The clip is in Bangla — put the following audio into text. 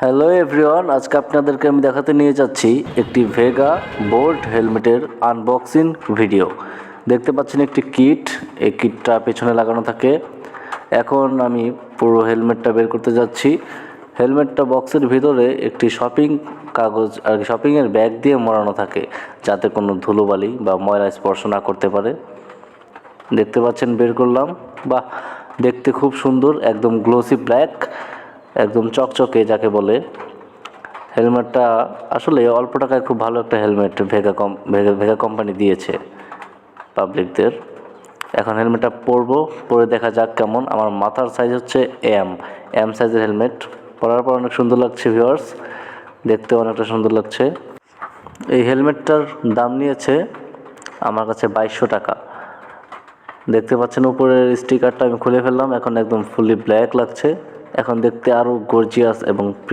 হ্যালো এভরিওয়ান, আজকে আপনাদেরকে আমি দেখাতে নিয়ে যাচ্ছি একটি ভেগা বোল্ট হেলমেটের আনবক্সিং ভিডিও। দেখতে পাচ্ছেন একটি কিট, এই কিটটা পেছনে লাগানো থাকে। এখন আমি পুরো হেলমেটটা বের করতে যাচ্ছি। হেলমেটটা বক্সের ভিতরে একটি শপিং কাগজ আর শপিংয়ের ব্যাগ দিয়ে মোড়ানো থাকে, যাতে কোনো ধুলোবালি বা ময়লা স্পর্শ না করতে পারে। দেখতে পাচ্ছেন, বের করলাম। বাহ, দেখতে খুব সুন্দর, একদম গ্লোসি ব্ল্যাক, একদম চকচকে যাকে বলে। হেলমেটটা আসলে অল্প টাকায় খুব ভালো একটা হেলমেট ভেগা কোম্পানি দিয়েছে পাবলিকদের। এখন হেলমেটটা পরে দেখা যাক কেমন। আমার মাথার সাইজ হচ্ছে এম সাইজের হেলমেট। পরার পর অনেক সুন্দর লাগছে ভিউয়ার্স, দেখতে অনেকটা সুন্দর লাগছে। এই হেলমেটটার দাম নিয়েছে আমার কাছে 2200 টাকা। দেখতে পাচ্ছেন উপরের স্টিকারটা আমি খুলে ফেললাম, এখন একদম ফুলি ব্ল্যাক লাগছে। এখন দেখতে আরও গর্জিয়াস এবং